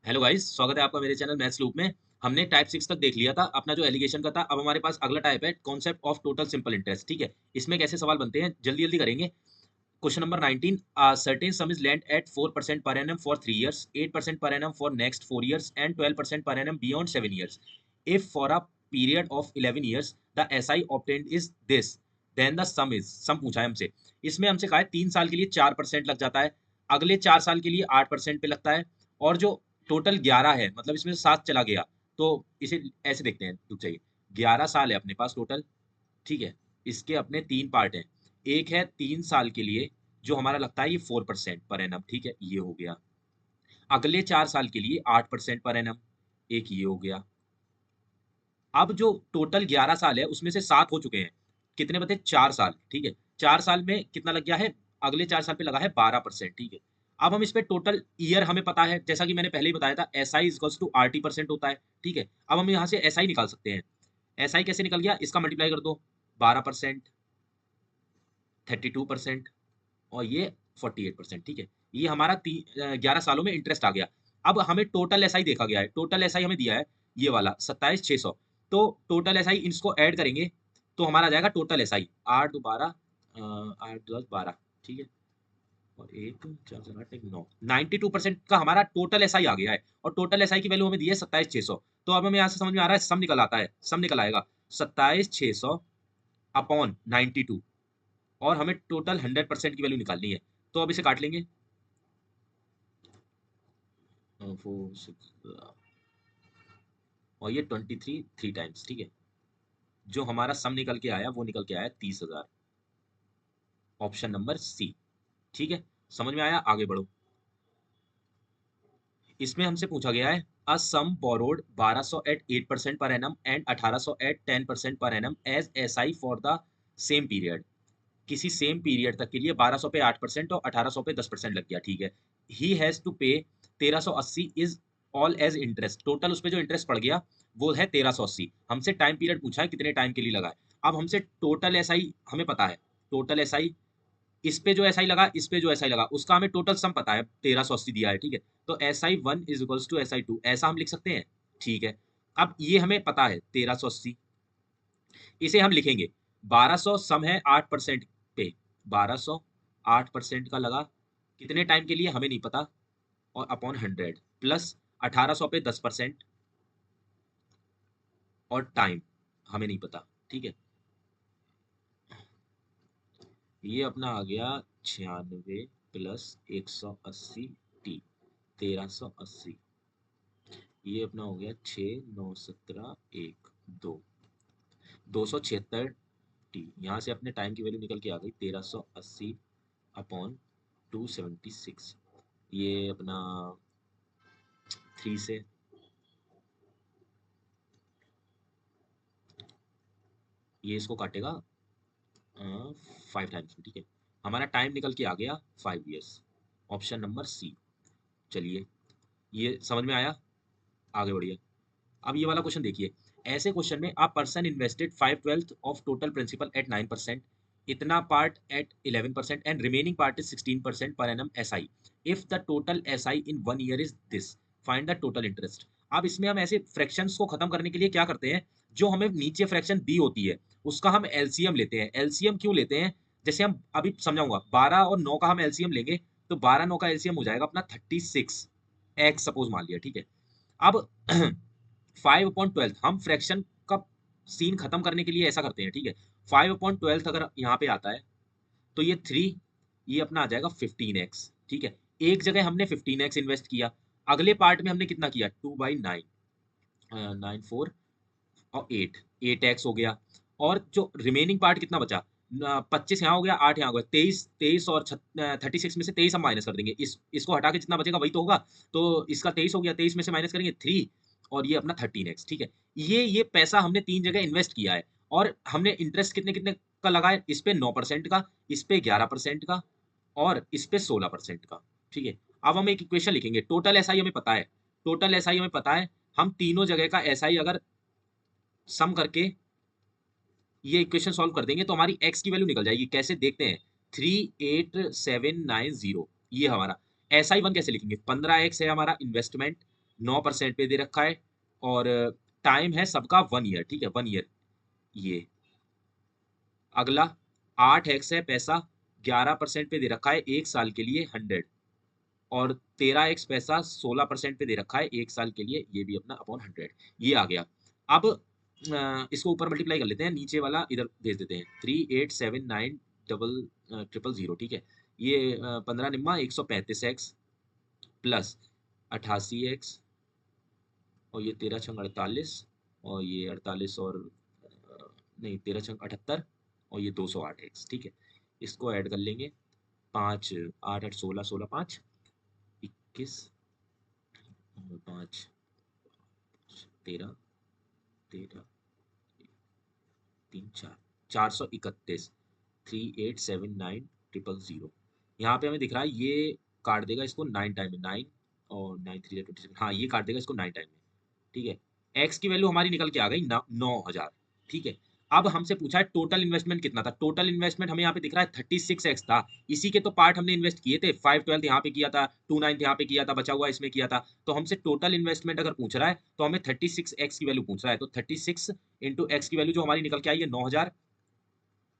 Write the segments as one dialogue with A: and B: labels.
A: Hello guys, स्वागत है आपका मेरे चैनल मैथ्स लूप में। हमने टाइप 6 तक देख लिया था, अपना जो एलिगेशन का था। अब हमारे पास अगला टाइप है concept of total simple interest. ठीक है, इसमें कैसे सवाल बनते हैं जल्दी जल्दी करेंगे। Question number 19, certain sum is lent at 4% per annum for 3 years, 8% per annum for next 4 years and 12% per annum beyond 7 years. If for a period of 11 years the SI obtained is this, then the sum is, सम पूछा है हमसे। इसमें हमसे कहा है 3 साल के लिए 4% लग जाता है, अगले 4 साल के लिए 8% पे लगता है, और जो टोटल 11 है, मतलब इसमें से 7 चला गया, तो इसे ऐसे देखते हैं, रुक जाइए। 11 साल है अपने पास टोटल। ठीक है, इसके अपने 3 पार्ट हैं। एक है 3 साल के लिए जो हमारा लगता है ये 4% पर एनम। ठीक है, ये हो गया। अगले 4 साल के लिए 8% पर एनम, एक ये हो गया। अब जो टोटल 11 साल है उसमें से 7 हो चुके हैं, कितने बचे? 4 साल। ठीक है, 4 साल में कितना लग गया है? अगले 4 साल पे लगा है 12%। ठीक है, अब हम इस पे टोटल ईयर हमें पता है, जैसा कि मैंने पहले ही बताया था, S I equals to R T percent होता है। ठीक है, अब हम यहाँ से एस आई निकाल सकते हैं। एस आई कैसे निकल गया? इसका मल्टीप्लाई कर दो, 12%, 32% और ये 48%। ठीक है, ये हमारा 11 सालों में इंटरेस्ट आ गया। अब हमें टोटल एसआई देखा गया है, टोटल एसआई हमें दिया है ये वाला 27,600। तो टोटल एसआई इसको ऐड करेंगे तो हमारा आ जाएगा टोटल एसआई 8 दो 12, 8 10 12। ठीक है, और एक 4 4 8 9, 92% का हमारा टोटल एसआई आ गया है, और टोटल एसआई की वैल्यू हमें दी है 27,600। तो अब हमें यहाँ से समझ में आ रहा है, सम निकल आता है, सम निकल आएगा 27,600 अपॉन 92, और हमें टोटल 100% की वैल्यू निकालनी है। तो अब इसे काट लेंगे, 4 6 और ये 23 3 टाइम्स। ठीक है, जो हमारा सम निकल के आया वो निकल के आया 30,000, ऑप्शन नंबर सी। ठीक है, समझ में आया? आगे बढ़ो। इसमें हमसे पूछा गया है अ सम borrowed 1200 eight 8% per annum and 1800 at 10% per annum as SI for the same period. किसी सेम पीरियड तक के लिए 1200 पे 8% और 1800 पे 10% लग गया। ठीक है, he has to pay 1380 is all as interest. Total उस पे जो इंटरेस्ट पड़ गया वो है 1380। हमसे टाइम पीरियड पूछा है, कितने टाइम के लिए लगा है। अब हमसे टोटल एसआई हमें पता है, टोटल एसआई इस पे जो एसआई लगा, इस पे जो एसआई लगा, उसका हमें टोटल सम पता है, 1380 दिया है। ठीक है, तो SI1 is equals to SI2, ऐसा हम लिख सकते हैं। ठीक है, अब ये हमें पता है 1380, इसे हम लिखेंगे 1200 सम है 8% पे, 1200 8% का लगा, कितने टाइम के लिए हमें नहीं पता, और अपॉन 100 प्लस 1800 पे 10% और टाइम हमें नहीं पता। ठीक है, ये अपना आ गया 96 प्लस 180 टी, 1380। ये अपना हो गया 6 9 17 1 2, 276 टी। यहाँ से अपने टाइम की वैल्यू निकल के आ गई 1380 अपॉन 276। ये अपना 3 से ये इसको काटेगा 5 टाइम्स में। ठीक है, हमारा टाइम निकल के आ गया 5 ईयर्स, ऑप्शन नंबर सी। चलिए, ये समझ में आया? आगे बढ़िए। अब ये वाला क्वेश्चन देखिए। ऐसे क्वेश्चन में a person invested 5/12 of total principal at 9%, इतना पार्ट at 11% and remaining part is 16% per annum SI. If the total SI in 1 year is this, find the total interest. अब इसमें हम ऐसे फ्रैक्शंस को खत्म करने के लिए क्या करते हैं, जो हमें नीचे फ्रैक्शन दी होती है उसका हम एलसीएम लेते हैं। एलसीएम क्यों लेते हैं? जैसे हम अभी समझाऊंगा, 12 और 9 का हम एलसीएम लेंगे, तो 12 9 का एलसीएम हो जाएगा अपना 36 एक्स, सपोज मान लिया। ठीक है, अब 5/12 हम फ्रैक्शन का सीन खत्म करने के लिए ऐसा करते हैं। ठीक है, 5/12 अगर यहाँ पे आता है तो ये 3, ये अपना आ जाएगा 15x। ठीक है, एक जगह हमने 15x इन्वेस्ट किया, अगले पार्ट में हमने कितना किया? 2/9, 9 4 और 8, 8x हो गया। और जो रिमेनिंग पार्ट कितना बचा? 25 यहाँ हो गया, 8 यहाँ हो गया, 23 23 और 36 में से 23 हम माइनस कर देंगे, इसको हटा के जितना बचेगा वही तो होगा। तो इसका 23 हो गया, 23 में से माइनस करेंगे 3, और ये अपना 13x। ठीक है, ये पैसा हमने 3 जगह इन्वेस्ट किया है, और हमने इंटरेस्ट कितने कितने का लगा है? इस पे 9% का, इस पे 11% का, और इस पे 16% का। ठीक है, अब हम एक इक्वेशन लिखेंगे। टोटल एसआई हमें पता है, टोटल एसआई हमें पता है, हम तीनों जगह का एसआई अगर सम करके ये इक्वेशन सॉल्व कर देंगे तो हमारी x की वैल्यू निकल जाएगी। कैसे देखते हैं? 38790, ये हमारा SI1 कैसे लिखेंगे? 15x है हमारा इन्वेस्टमेंट, 9% पे दे रखा है और टाइम है सबका 1 ईयर, ठीक है 1 ईयर। ये अगला 8x है पैसा, 11% पे दे रखा है 1 साल के लिए 100 और 13x पैसा 16% पे दे रखा है 1 साल के लिए, ये भी अपना अपॉन 100। ये आ गया। अब इसको ऊपर मल्टीप्लाई कर लेते हैं, नीचे वाला इधर भेज देते हैं। 3879 डबल 000, ठीक है। ये 15 निम्मा 135x प्लस 88x और ये 13 छंग 48 और ये 48 और नहीं 13 छंग 78 और ये 208x, ठीक है। इसको ऐड कर लेंगे। 5 8 8 16 16 5 21 5 13 13 3 4 431 3879 000। यहाँ पे हमें दिख रहा है ये काट देगा इसको 9 टाइम में, 9 और 9 3 27, हाँ ये काट देगा इसको 9 टाइम में, ठीक है। एक्स की वैल्यू हमारी निकल के आ गई 9,000, ठीक है। अब हमसे पूछा है टोटल इन्वेस्टमेंट कितना था। टोटल इन्वेस्टमेंट हमें यहाँ पे दिख रहा है 36x था। इसी के तो पार्ट हमने इन्वेस्ट किए थे, 5/12 यहाँ पे किया था, 2/9 यहाँ पे किया था, बचा हुआ इसमें किया था। तो हमसे टोटल इन्वेस्टमेंट अगर पूछ रहा है तो हमें 36x की वैल्यू पूछ रहा है, तो 36 इंटू एक्स की वैल्यू जो हमारी निकल के आई है 9,000,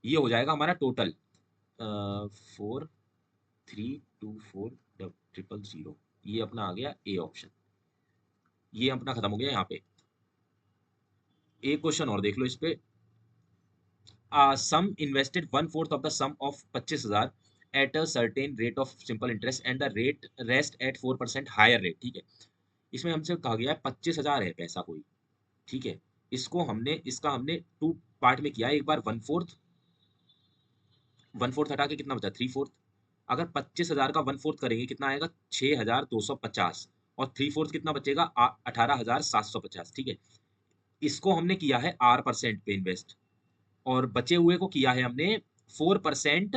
A: ये हो जाएगा हमारा टोटल 4324,000। ये अपना आ गया ए ऑप्शन। ये अपना खत्म हो गया। यहाँ पे एक क्वेश्चन और देख लो इस पे। Sum invested 1/4 of the sum of 25,000 at a certain rate of simple interest and the rate rest at 4% higher rate, ठीक है। इसमें हमसे कहा गया है 25,000 है पैसा कोई, ठीक है। इसका हमने 2 पार्ट में किया है। एक बार 1/4 हटा के कितना बचा 3/4। अगर 25,000 का 1/4 करेंगे कितना आएगा 6,250 और 3/4 कितना बचेगा 18,750, ठीक है। इसको हमने किया है R% पे इन्वेस्ट और बचे हुए को किया है हमने 4%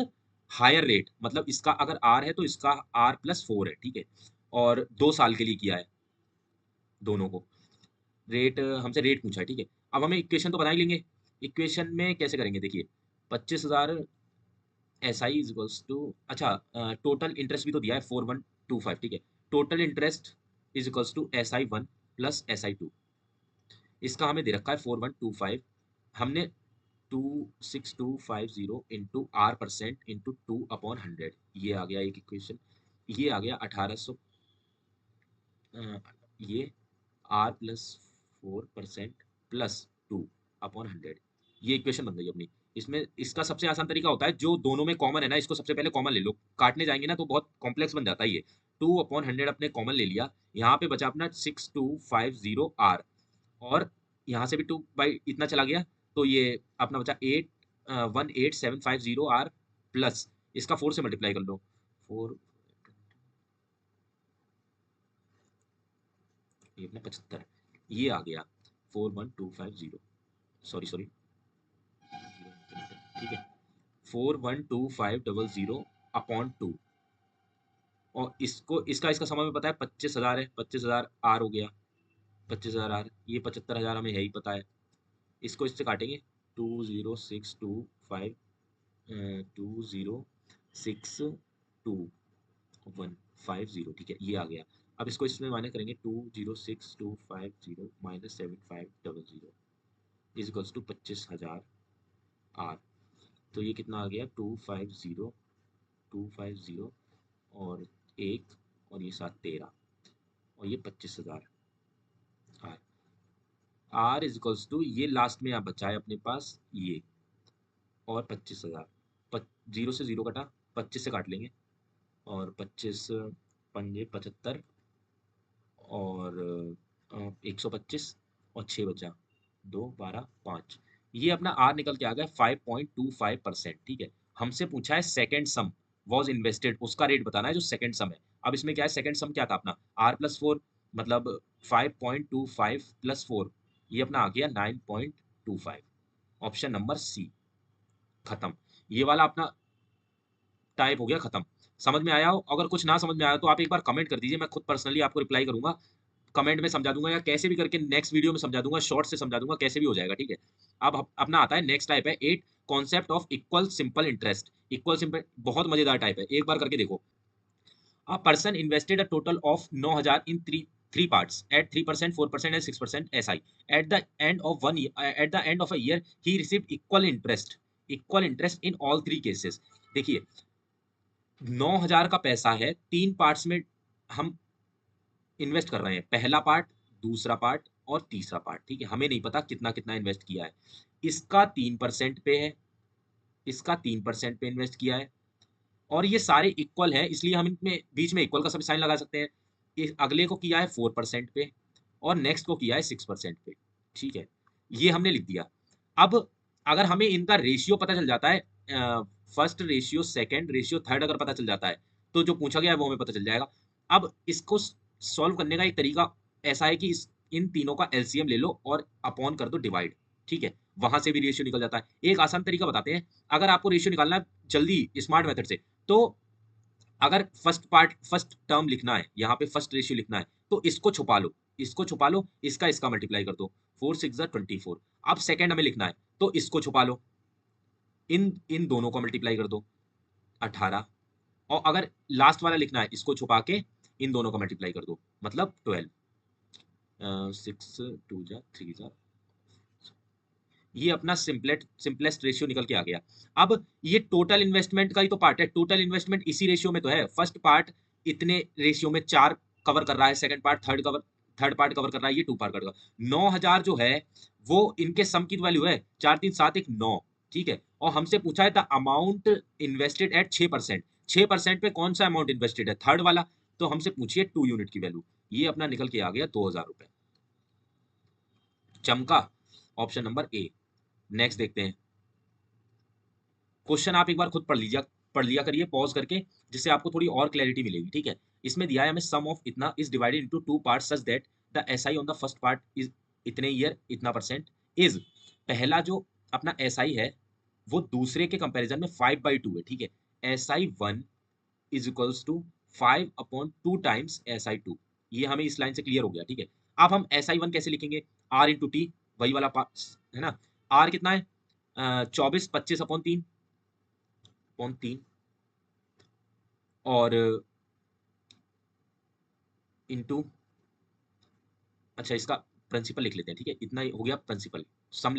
A: हायर रेट, मतलब इसका अगर R है तो इसका R+4 है, ठीक है। और 2 साल के लिए किया है दोनों को। रेट हमसे रेट पूछा है, ठीक है। अब हमें इक्वेशन तो बना ही लेंगे। इक्वेशन में कैसे करेंगे देखिए, 25,000 S I is equals to, अच्छा टोटल इंटरेस्ट भी तो दिया है 4125, ठीक है। Total interest is equals to SI1 plus SI2। इसका हमें दे रखा है 4125, हमने 26250 इंटू R% इंटू 2/100, ये आ गया एक इक्वेशन। ये आ गया 1800, ये R+4% प्लस 2/100, ये इक्वेशन बन गई अपनी। इसमें इसका सबसे आसान तरीका होता है जो दोनों में कॉमन है ना, इसको सबसे पहले कॉमन ले लो। काटने जाएंगे ना तो बहुत कॉम्प्लेक्स बन जाता है ये। 2/100 अपने कॉमन ले लिया, यहाँ पे बचा अपना 6250R और यहाँ से भी 2 बाई इतना चला गया, तो ये अपना बचा 18750R प्लस इसका 4 से मल्टीप्लाई कर लो, 4 ये अपना 75, ये आ गया 41250, सॉरी ठीक है 41250/2 और इसका समय में पता है 25,000 है, 25,000 R हो गया, 25,000 R, ये 75,000 हमें है ही पता है। इसको इससे काटेंगे 20625 2062150, ठीक है ये आ गया। अब इसको इसमें माइनस करेंगे 20625 minus 7500 is equals to 25,000 R। तो ये कितना आ गया 250 और 1 और ये 7 13 और ये 25,000 R। R is equals to ये लास्ट में यहाँ बचा है अपने पास ये और 25,000, 0 से 0 कटा, 25 से काट लेंगे और 25 पंजे 75 और 125 और 6 बचा 2 12 5, ये अपना आर निकल के आ गया 5.25%, ठीक है। हमसे पूछा है सेकंड सम वॉज इन्वेस्टेड, उसका रेट बताना है जो सेकंड सम है। अब इसमें क्या है, सेकंड सम क्या था अपना R+4 मतलब 5.25 प्लस 4, ये अपना आ गया 9.25, ऑप्शन नंबर सी। खत्म, ये वाला अपना टाइप हो गया खत्म। समझ में आया हो, अगर कुछ ना समझ में आया तो आप एक बार कमेंट कर दीजिए, मैं खुद पर्सनली आपको रिप्लाई करूंगा, कमेंट में समझा दूंगा या कैसे भी करके नेक्स्ट वीडियो में समझा दूंगा, शॉर्ट से समझा दूंगा, कैसे भी हो जाएगा, ठीक है। अब अपना आता है नेक्स्ट टाइप है 8 concept of equal simple interest. Equal simple बहुत मजेदार टाइप है, एक बार करके देखो। अ person invested a total of 9,000 in three parts at 3%, 4% and 6% SI. At the end of 1 year, at the end of a year, he received equal interest in all three cases. देखिए 9,000 का पैसा है, 3 parts में हम invest कर रहे हैं, पहला पार्ट, दूसरा पार्ट और तीसरा पार्ट, ठीक है। हमें नहीं पता कितना कितना इन्वेस्ट किया है। इसका 3% पे है, इसका 3% पे इन्वेस्ट किया है, और ये सारे इक्वल हैं, इसलिए हम इनमें बीच में इक्वल का सब साइन लगा सकते हैं। अगले को किया है 4% पे और नेक्स्ट को किया है 6% पे, ठीक है। ये हमने लिख दिया। अब अगर हमें इनका रेशियो पता चल जाता है, first ratio, second ratio, third अगर पता चल जाता है, तो जो पूछा गया है वो हमें पता चल जाएगा। अब इसको सॉल्व करने का एक तरीका ऐसा है कि इन तीनों का एलसीएम ले लो और अपॉन कर दो डिवाइड, ठीक है। वहां से भी रेशियो निकल जाता है। एक आसान तरीका बताते हैं, अगर आपको रेशियो निकालना है जल्दी स्मार्ट मेथड से, तो अगर फर्स्ट टर्म लिखना है, यहाँ पे फर्स्ट रेशियो लिखना है, तो इसको छुपा लो, इसको छुपा लो, इसका मल्टीप्लाई कर दो, 4 6 24। अब सेकंड हमें लिखना है, तो इसको छुपा लो, इन दोनों को मल्टीप्लाई कर दो, 18। और अगर लास्ट वाला लिखना है, इसको छुपा के इन दोनों का मल्टीप्लाई कर दो, मतलब 12। 6 2 3 ये अपना सिंपलेस्ट रेशियो निकल के आ गया। अब ये टोटल इन्वेस्टमेंट का ही तो पार्ट है, टोटल इन्वेस्टमेंट इसी रेशियो में तो है। फर्स्ट पार्ट इतने रेशियो में 4 कवर कर रहा है, second part third part cover कर रहा है, ये 2 पार्ट कर रहा है। 9,000 जो है वो इनके सम की वैल्यू है, 4 3 7 1 9, ठीक है। और हमसे पूछा है द अमाउंट इन्वेस्टेड एट 6%। 6% पे कौन सा अमाउंट इन्वेस्टेड है, थर्ड वाला। तो हमसे पूछिए 2 यूनिट की वैल्यू, ये अपना निकल के आ गया 2,000 रुपए। चमका ऑप्शन नंबर ए। नेक्स्ट देखते हैं क्वेश्चन, आप एक बार खुद पढ़ लिया करिए पॉज करके, जिससे आपको थोड़ी और क्लैरिटी मिलेगी, ठीक है। इसमें दिया है हमें सम ऑफ इतना is divided into 2 parts such that the SI on the first part is इतने ईयर इतना परसेंट इज, पहला जो अपना एसआई है वो दूसरे के कंपैरिजन में 5/2 है, ठीक है। SI1 is equals to 5/2 times SI2। ये हमें इस लाइन से क्लियर हो गया, ठीक है। अब हम SI1 कैसे लिखेंगे, R इंटू टी, वही वाला पार्ट है ना। R कितना है, 24 25/3 और इंटू, अच्छा इसका प्रिंसिपल लिख लेते हैं, ठीक है। इतना हो गया principal. Sum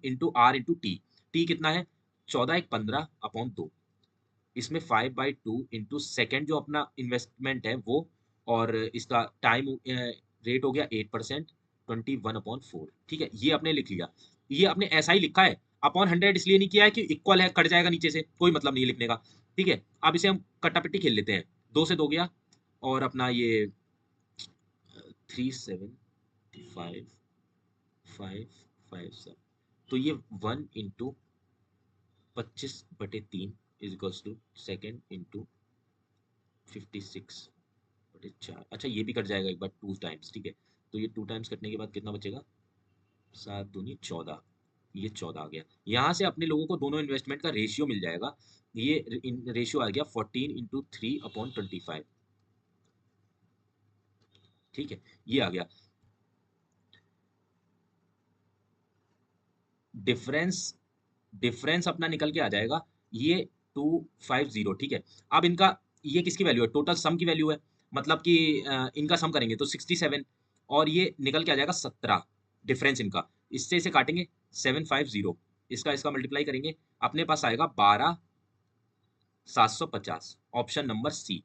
A: into R into T, T कितना है 14 1 15/2, इसमें 5/2 इंटू सेकेंड जो अपना इन्वेस्टमेंट है वो, और इसका टाइम रेट हो गया 8%, 21/4, ठीक है। ये आपने लिख लिया, ये आपने ऐसा ही लिखा है। अपॉन 100 इसलिए नहीं किया है कि इक्वल है, कट जाएगा नीचे से, कोई मतलब नहीं है लिखने का, ठीक है। अब इसे हम कट्टापिट्टी खेल लेते हैं, 2 से 2 गया, और अपना ये 3 7 5 5 7, तो ये 1 into 25/3 is equals to second into 56/4। अच्छा ये भी कट जाएगा एक बार 2 टाइम्स, ठीक है। तो ये 2 टाइम्स कटने के बाद कितना बचेगा, 7 दूनी 14, ये 14 आ गया। यहाँ से अपने लोगों को दोनों इन्वेस्टमेंट का रेशियो मिल जाएगा। ये रेशियो आ गया 14 इंटू 3/25, ठीक है। ये आ गया डिफरेंस, डिफरेंस अपना निकल के आ जाएगा ये 250, ठीक है। अब इनका ये किसकी वैल्यू है, टोटल सम की वैल्यू है, मतलब कि इनका सम करेंगे तो 67, और ये निकल के आ जाएगा 17 डिफरेंस इनका। इससे इसे काटेंगे 750, इसका मल्टीप्लाई करेंगे, अपने पास आएगा 12,750, option number C.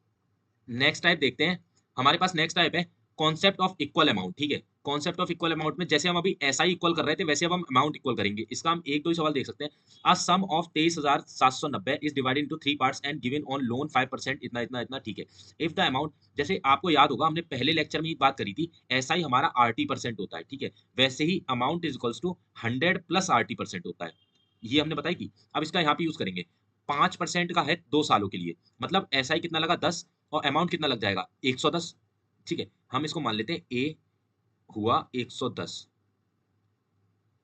A: Next type देखते हैं, हमारे पास नेक्स्ट टाइप है कॉन्सेप्ट ऑफ इक्वल अमाउंट, ठीक है। कॉन्सेप्ट ऑफ इक्वल अमाउंट में जैसे हम अभी ऐसा ही इक्वल कर रहे थे, वैसे अब हम अमाउंट इक्वल करेंगे। इसका हम एक दो ही सवाल देख सकते हैं। A sum of 23,790 is divided into 3 parts and given on loan 5% इतना इतना इतना, ठीक है। इफ द अमाउंट, जैसे आपको याद होगा हमने पहले लेक्चर में ही बात करी थी, ऐसा ही हमारा RT% होता है, ठीक है। वैसे ही amount is equals to 100 plus RT% होता है, ये हमने बताई थी। अब इसका यहाँ पे यूज करेंगे, 5% का है 2 सालों के लिए, मतलब ऐसा ही कितना लगा 10, और अमाउंट कितना लग जाएगा 110, ठीक है। हम इसको मान लेते हैं ए हुआ 110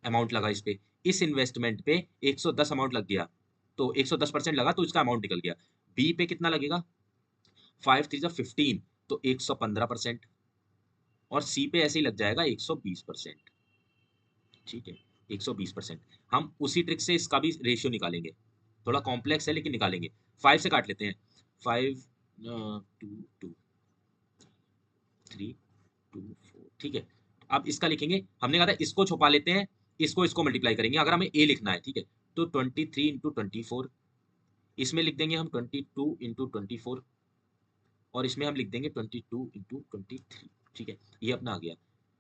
A: अमाउंट लगा इस पे, इस इन्वेस्टमेंट पे 110 अमाउंट लग गया, तो 110% लगा तो इसका अमाउंट निकल गया। बी पे कितना लगेगा, 5 3 15, तो 115%, और सी पे ऐसे ही लग जाएगा 120%, ठीक है। 120%। हम उसी ट्रिक से इसका भी रेशियो निकालेंगे, थोड़ा कॉम्प्लेक्स है लेकिन निकालेंगे। 5 से काट लेते हैं, 5 2 2 3 24, ठीक है। अब इसका लिखेंगे, हमने कहा था इसको छुपा लेते हैं, इसको मल्टीप्लाई करेंगे अगर हमें ए लिखना है, ठीक है। तो 23 इंटू 24, इसमें लिख देंगे हम 22 इंटू 24, और इसमें हम लिख देंगे 22 इंटू 23, ठीक है। ये अपना आ गया।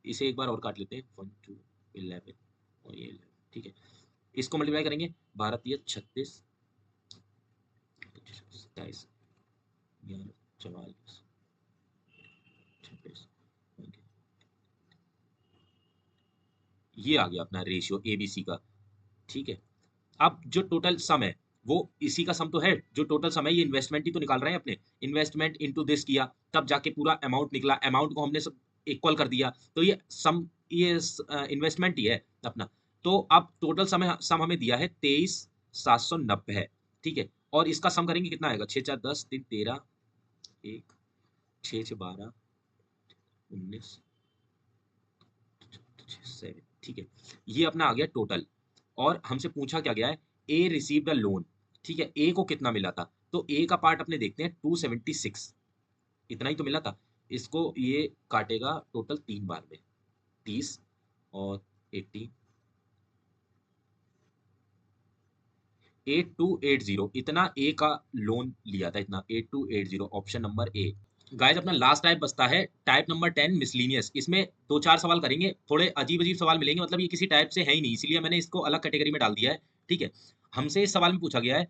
A: इसे एक बार और काट लेते हैं, 1 2 11 और ये 11, ठीक है। इसको मल्टीप्लाई करेंगे, 12 3 36 27 11 44 26, ये आ गया अपना रेशियो एबीसी का, ठीक है। अब जो टोटल सम है वो इसी का सम तो है, जो टोटल सम है ये इन्वेस्टमेंट ही तो निकाल रहे हैं अपने, इन्वेस्टमेंट इनटू दिस किया तब जाके पूरा अमाउंट निकला, अमाउंट को हमने सब इक्वल कर दिया, तो ये सम, ये इन्वेस्टमेंट ही है अपना। तो अब टोटल सम हमें दिया है 23,790 है, ठीक है। और इसका सम करेंगे कितना आएगा, 6 4 10 3 13 1 6 6 12 19 7, ठीक है। ये अपना आ गया टोटल। और हमसे पूछा क्या गया है, ए रिसीव्ड अ लोन, ठीक है। ए को कितना मिला था, तो ए का पार्ट अपने देखते हैं, 276, इतना ही तो मिला था। इसको ये काटेगा टोटल 3 बार में, 30 और 80, 8280, इतना ए का लोन लिया था, इतना 8280, ऑप्शन नंबर ए। गाइस अपना लास्ट टाइप बचता है टाइप नंबर 10 मिसलीनियस। इसमें 2 4 सवाल करेंगे, थोड़े अजीब अजीब सवाल मिलेंगे, मतलब ये किसी टाइप से है ही नहीं, इसीलिए मैंने इसको अलग कैटेगरी में डाल दिया है, ठीक है। हमसे इस सवाल में पूछा गया है,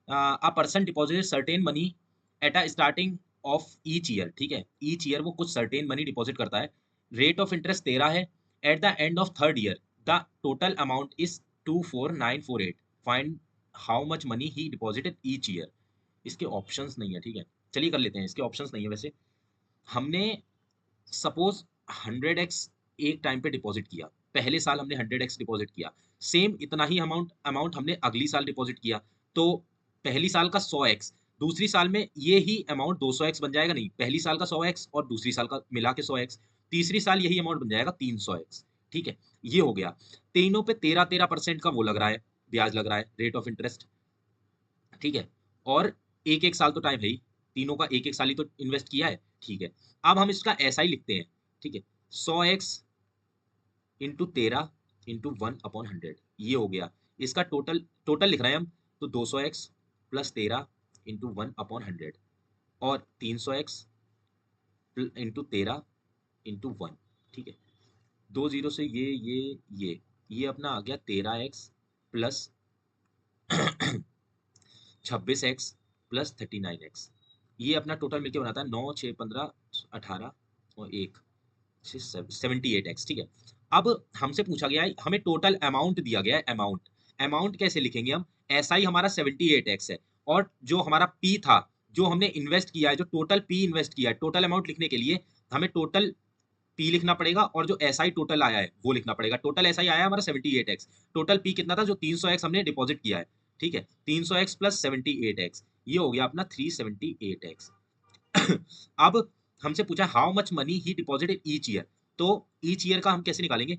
A: a person deposited certain money at a starting of each year, ठीक है। ईच ईयर वो कुछ सर्टेन मनी डिपॉजिट करता है, रेट ऑफ इंटरेस्ट 13 है, at the end of third year the total amount is 24948, find how much money he deposited each year. इसके options नहीं है, ठीक है। चलिए कर लेते हैं, इसके ऑप्शंस नहीं है वैसे। हमने सपोज 100x एक टाइम पे डिपॉजिट किया, पहले साल हमने 100x डिपॉजिट किया, सेम इतना ही अमाउंट अमाउंट हमने अगली साल डिपॉजिट किया, तो पहली साल का 100x, दूसरी साल में ये ही अमाउंट 200x बन जाएगा, नहीं, पहली साल का 100x और दूसरी साल का मिला के 100x, तीसरी साल यही अमाउंट बन जाएगा 300x, ठीक है। ये हो गया। तीनों पे 13% का वो लग रहा है, ब्याज लग रहा है, रेट ऑफ इंटरेस्ट, ठीक है। और एक एक साल तो टाइम है ही, तीनों का एक एक साल ही तो इन्वेस्ट किया है, ठीक है। अब हम इसका ऐसा ही लिखते हैं, ठीक है। 100x इंटू 13 इंटू 1/100, ये हो गया। इसका टोटल टोटल लिख रहे हैं हम, तो 200x प्लस 13 इंटू 1/100 और 300x इंटू 13 इंटू 1, ठीक है। 2 जीरो से ये अपना आ गया 13x plus 26x plus 39x, ये अपना टोटल मिलके बनाता है 9 6 15 18 और 1 78x, ठीक है। अब हमसे पूछा गया है, हमें टोटल अमाउंट दिया गया है, अमाउंट, अमाउंट कैसे लिखेंगे हम, ऐसा ही हमारा 78x है, और जो हमारा पी था, जो हमने इन्वेस्ट किया है, जो टोटल पी इन्वेस्ट किया है, टोटल अमाउंट लिखने के लिए हमें टोटल पी लिखना पड़ेगा, और जो एसआई टोटल आया है वो लिखना पड़ेगा। टोटल एसआई आया है हमारा 78x, टोटल पी कितना था, जो 300x हमने डिपॉजिट किया है, ठीक है। 300x प्लस 78x, ये हो गया अपना 378x। अब हमसे पूछा how much money he deposited each year, तो ईच ईयर का हम कैसे निकालेंगे,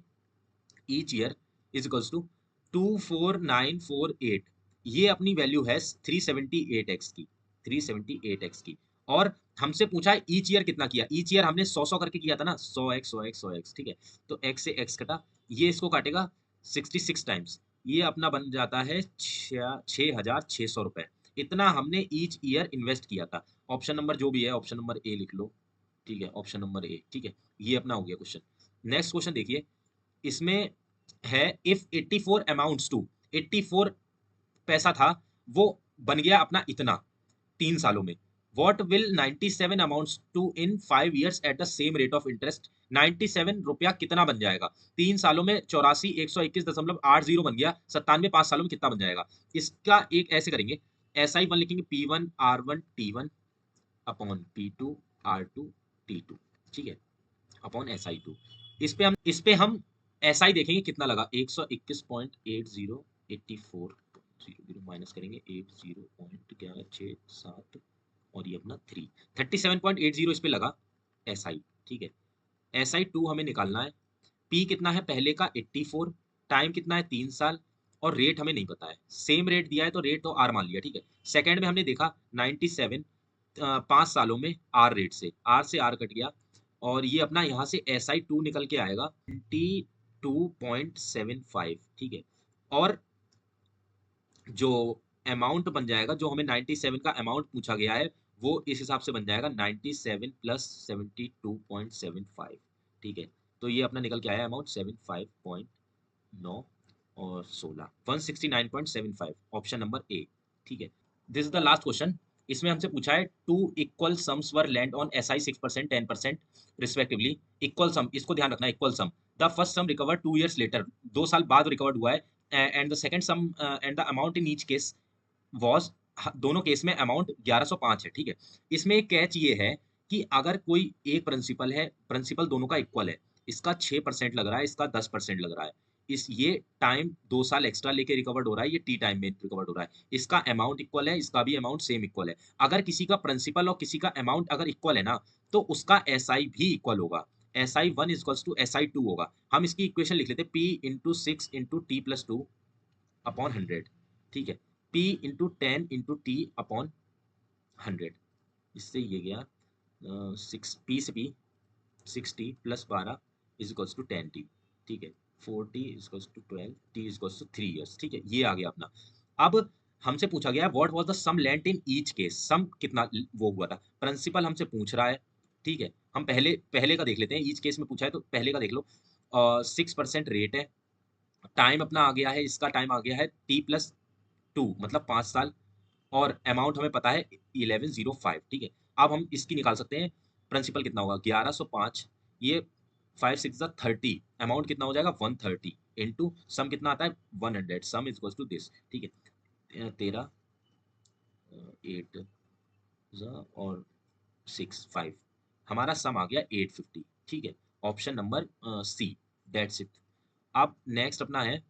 A: each year is equals to 24948, ये अपनी वैल्यू है 378x की, 378x की। और हमसे पूछा है ईच ईयर कितना किया, ईच ईयर हमने 100 करके किया था ना, 100x 100x 100x, ठीक है। तो x से x कटा, ये इसको काटेगा 66 टाइम्स, ये अपना बन जाता है 6,600 रुपए, इतना हमने ईच ईयर इन्वेस्ट किया था। ऑप्शन नंबर जो भी है, ऑप्शन नंबर ए लिख लो, ठीक है, ऑप्शन नंबर ए, ठीक है। ये अपना हो गया क्वेश्चन। नेक्स्ट क्वेश्चन देखिए, इसमें है इफ 84 अमाउंट्स टू, 84 पैसा था, वो बन गया अपना इतना 3 सालों में, what will 97 amounts to in 5 years at the same rate of interest, 97 रुपया कितना बन जाएगा 3 सालों में, 84,121.80 बन गया, 97 5 सालों में कितना बन जाएगा। इसका एक ऐसे करेंगे, SI1 लिखेंगे, P1 R1 T1 upon P2 R2 T2, ठीक है, अपॉन SI2। इस पे हम SI देखेंगे कितना लगा, 121.8084 माइनस करेंगे 80.1167 और ये अपना 37.80 इस पे लगा SI, ठीक है। SI2 हमें निकालना है, P कितना है पहले का 84, टाइम कितना है 3 साल, और रेट हमें नहीं पता है, सेम रेट दिया है तो रेट तो R मान लिया, ठीक है। सेकंड में हमने देखा 97 5 सालों में R रेट से, R से R कट गया, और ये अपना यहाँ से SI2 निकल के आएगा 22.75, ठीक है। और जो अमाउंट बन जाएगा, जो हमें 97 का अमाउंट पूछा गया है, वो इस हिसाब से बन जाएगा 97 प्लस 72.75, ठीक है। तो ये अपना निकल के आया अमाउंट 75.9 और 16 169.75, ऑप्शन नंबर ए, ठीक है। This is the last question. इसमें हमसे पूछा है two equal sums were lent on SI 6%, 10% respectively. Equal sum, इसको ध्यान रखना, equal sum. The first sum recover 2 years later, 2 साल बाद रिकवर्ड हुआ है। And the second sum and the amount in each case was, दोनों केस में amount 1105 है, ठीक है। इसमें एक कैच ये है कि अगर कोई एक प्रिंसिपल है, प्रिंसिपल दोनों का इक्वल है, इसका 6% लग रहा है, इसका 10% लग रहा है, इस ये टाइम 2 साल एक्स्ट्रा लेके रिकवर्ड हो रहा है, ये टी टाइम में रिकवर्ड हो रहा है, इसका अमाउंट इक्वल है, इसका भी अमाउंट सेम इक्वल है। अगर किसी का प्रिंसिपल और किसी का अमाउंट अगर इक्वल है ना, तो उसका SI भी इक्वल होगा। SI1 इक्वल्स टू SI2 होगा। हम इसकी इक्वेशन लिख लेते हैं, P into 6 into T plus 2 upon 100, ठीक है। P into 10 into T upon 100, इससे ये गया 6P से P 6T plus 12 is equals to 10T, ठीक है। 4T is equals to 12, T is equals to 3 years, ठीक है। ये आ गया अपना। अब हमसे पूछा गया है what was the sum lent in each case, sum कितना वो हुआ था। प्रिंसिपल हमसे पूछ रहा है, ठीक है। हम पहले पहले का देख लेते हैं, ईच केस में पूछा है तो पहले का देख लो। 6% रेट है, टाइम अपना आ गया है, इसका टाइम आ गया है T+2 मतलब 5 साल, और अमाउंट हमें पता है 1105, ठीक है। अब हम इसकी निकाल सकते हैं, प्रिंसिपल कितना होगा 1105, ये 5 6 30, अमाउंट कितना हो जाएगा 130 इनटू सम कितना आता है 100, sum is equals to this, ठीक है। 13 8 और 6 5, हमारा सम आ गया 850, ठीक है। Option number C, that's it. अब नेक्स्ट अपना है,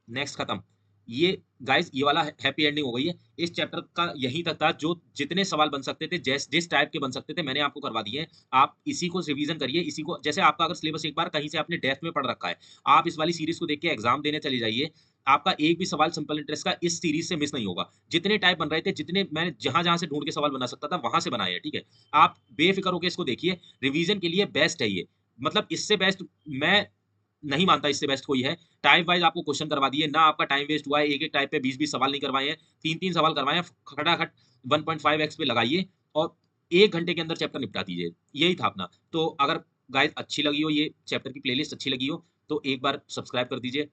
A: नेक्स्ट खत्म। ये गाइस ये वाला हैप्पी एंडिंग हो गई है। इस चैप्टर का यहीं तक था, जो जितने सवाल बन सकते थे, जिस टाइप के बन सकते थे, मैंने आपको करवा दिए हैं। आप इसी को रिवीजन करिए, इसी को, जैसे आपका अगर सिलेबस एक बार कहीं से आपने डेप्थ में पढ़ रखा है, आप इस वाली सीरीज को देख के एग्जाम देने चले जाइए, आपका एक भी सवाल सिंपल इंटरेस्ट का इस सीरीज से मिस नहीं होगा। जितने टाइप बन रहे थे, जितने मैंने जहां जहां से ढूंढ के सवाल बना सकता था, वहां से बनाए हैं, ठीक है। आप बेफिक्र होकर इसको देखिए, रिवीजन के लिए बेस्ट है ये, मतलब इससे बेस्ट मैं नहीं मानता, इससे बेस्ट कोई है। टाइप वाइज आपको क्वेश्चन करवा दिए ना, आपका टाइम वेस्ट हुआ है, एक एक टाइप पे 20 20 सवाल नहीं करवाए हैं, 3 3 सवाल करवाए हैं, खटाखट 1.5x पे लगाइए और 1 घंटे के अंदर चैप्टर निपटा दीजिए। यही था अपना। तो अगर गाइस अच्छी लगी हो, ये चैप्टर की प्लेलिस्ट अच्छी लगी हो, तो एक बार सब्सक्राइब कर दीजिए।